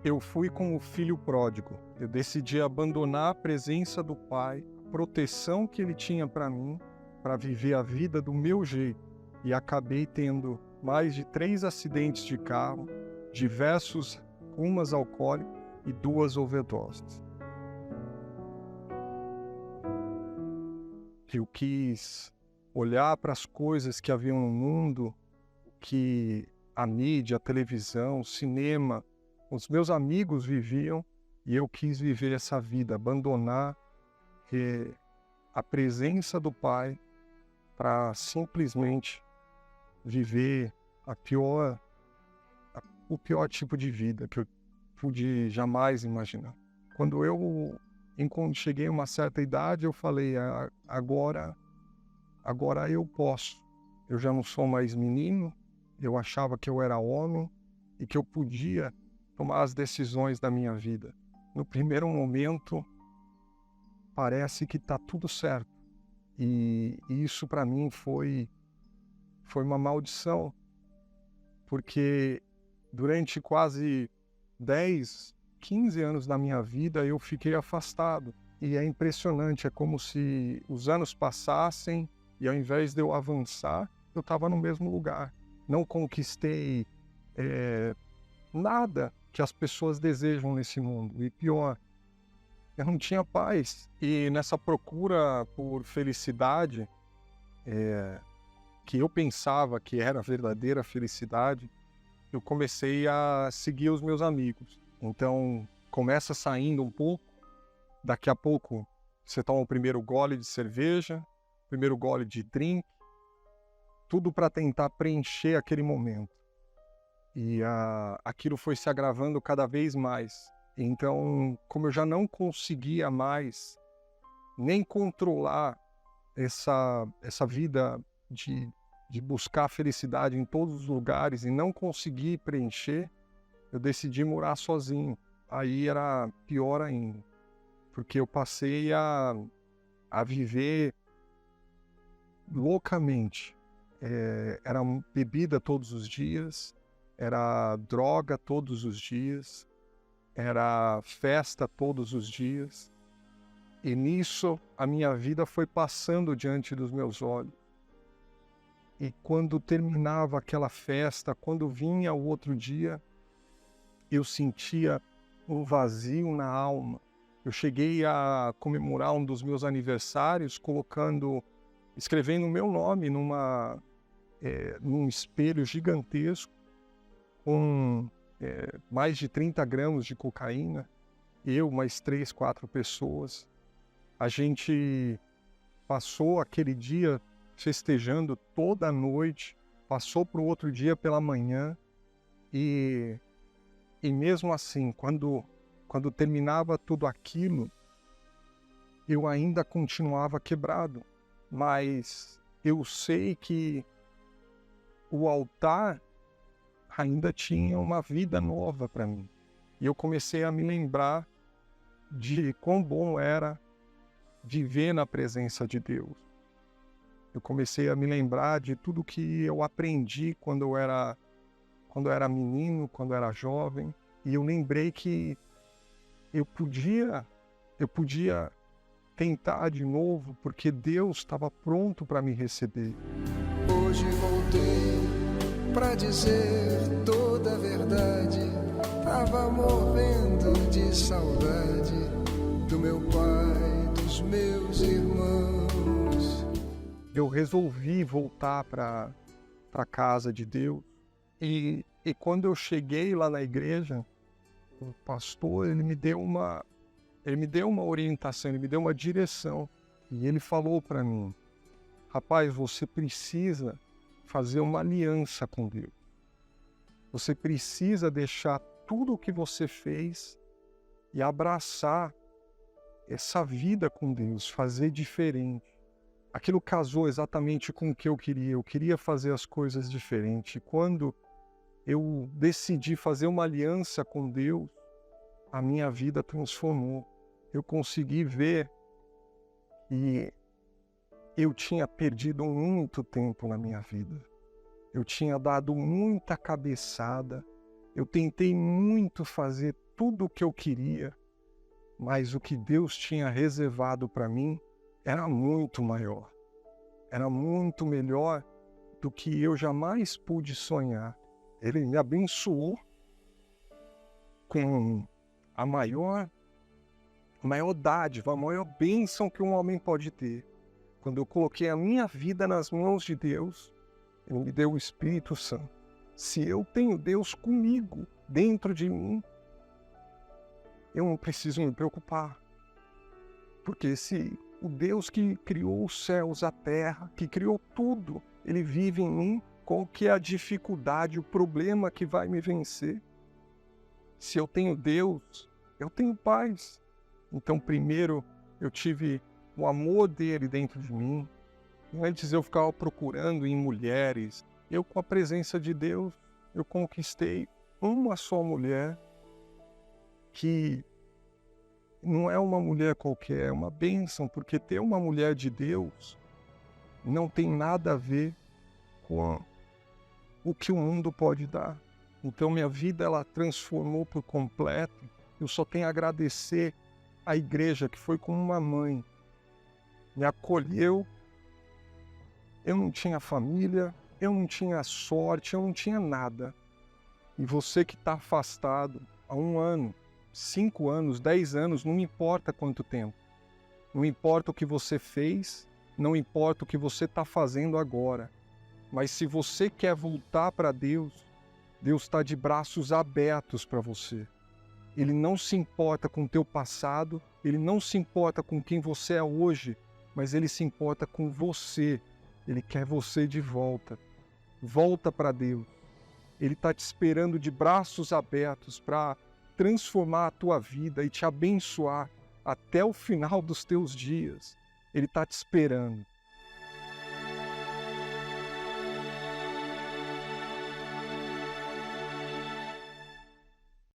Eu fui como o filho pródigo. Eu decidi abandonar a presença do pai, a proteção que ele tinha para mim, para viver a vida do meu jeito. E acabei tendo mais de 3 acidentes de carro, diversos umas alcoólicas e 2 overdoses. Eu quis olhar para as coisas que haviam no mundo, que a mídia, a televisão, o cinema, os meus amigos viviam, e eu quis viver essa vida, abandonar a presença do Pai para simplesmente viver o pior tipo de vida que eu pude jamais imaginar. Quando eu cheguei a uma certa idade, eu falei, agora eu posso. Eu já não sou mais menino, eu achava que eu era homem e que eu podia tomar as decisões da minha vida. No primeiro momento, parece que está tudo certo. E isso para mim foi uma maldição, porque durante quase 10, 15 anos da minha vida eu fiquei afastado. E é impressionante, é como se os anos passassem e ao invés de eu avançar, eu estava no mesmo lugar. Não conquistei nada que as pessoas desejam nesse mundo. E pior, eu não tinha paz. E nessa procura por felicidade, que eu pensava que era a verdadeira felicidade, eu comecei a seguir os meus amigos. Então, começa saindo um pouco, daqui a pouco você toma o primeiro gole de cerveja, primeiro gole de drink, tudo para tentar preencher aquele momento. E aquilo foi se agravando cada vez mais. Então, como eu já não conseguia mais nem controlar essa vida de buscar felicidade em todos os lugares e não conseguir preencher, eu decidi morar sozinho. Aí era pior ainda, porque eu passei a viver loucamente. Era bebida todos os dias, era droga todos os dias, era festa todos os dias. E nisso a minha vida foi passando diante dos meus olhos. E quando terminava aquela festa, quando vinha o outro dia, eu sentia um vazio na alma. Eu cheguei a comemorar um dos meus aniversários escrevendo o meu nome num espelho gigantesco com mais de 30 gramas de cocaína. Eu, mais 3, 4 pessoas. A gente passou aquele dia festejando toda a noite, passou para o outro dia pela manhã e mesmo assim, quando terminava tudo aquilo, eu ainda continuava quebrado. Mas eu sei que o altar ainda tinha uma vida nova para mim. E eu comecei a me lembrar de quão bom era viver na presença de Deus. Eu comecei a me lembrar de tudo que eu aprendi quando eu era menino, quando eu era jovem. E eu lembrei que eu podia tentar de novo, porque Deus estava pronto para me receber. Hoje voltei pra dizer toda a verdade. Tava morrendo de saudade do meu pai, dos meus irmãos. Eu resolvi voltar para a casa de Deus. E quando eu cheguei lá na igreja, o pastor ele me deu uma orientação, ele me deu uma direção. E ele falou para mim: rapaz, você precisa fazer uma aliança com Deus. Você precisa deixar tudo o que você fez e abraçar essa vida com Deus, fazer diferente. Aquilo casou exatamente com o que eu queria. Eu queria fazer as coisas diferente. Quando eu decidi fazer uma aliança com Deus, a minha vida transformou. Eu consegui ver que eu tinha perdido muito tempo na minha vida. Eu tinha dado muita cabeçada. Eu tentei muito fazer tudo o que eu queria, mas o que Deus tinha reservado para mim era muito maior. Era muito melhor do que eu jamais pude sonhar. Ele me abençoou com a maior dádiva, a maior bênção que um homem pode ter. Quando eu coloquei a minha vida nas mãos de Deus, Ele me deu o Espírito Santo. Se eu tenho Deus comigo, dentro de mim, eu não preciso me preocupar. Porque se o Deus que criou os céus, a terra, que criou tudo, Ele vive em mim, qual que é a dificuldade, o problema que vai me vencer? Se eu tenho Deus, eu tenho paz. Então, primeiro, eu tive o amor dele dentro de mim. Antes eu ficava procurando em mulheres. Eu, com a presença de Deus, eu conquistei uma só mulher que não é uma mulher qualquer, é uma bênção, porque ter uma mulher de Deus não tem nada a ver com o que o mundo pode dar. Então minha vida ela transformou por completo. Eu só tenho a agradecer à igreja, que foi como uma mãe. Me acolheu. Eu não tinha família, eu não tinha sorte, eu não tinha nada. E você que está afastado há 1 ano, 5 anos, 10 anos, não importa quanto tempo. Não importa o que você fez, não importa o que você está fazendo agora. Mas se você quer voltar para Deus, Deus está de braços abertos para você. Ele não se importa com o teu passado, Ele não se importa com quem você é hoje, mas Ele se importa com você. Ele quer você de volta. Volta para Deus. Ele está te esperando de braços abertos para transformar a tua vida e te abençoar até o final dos teus dias. Ele está te esperando.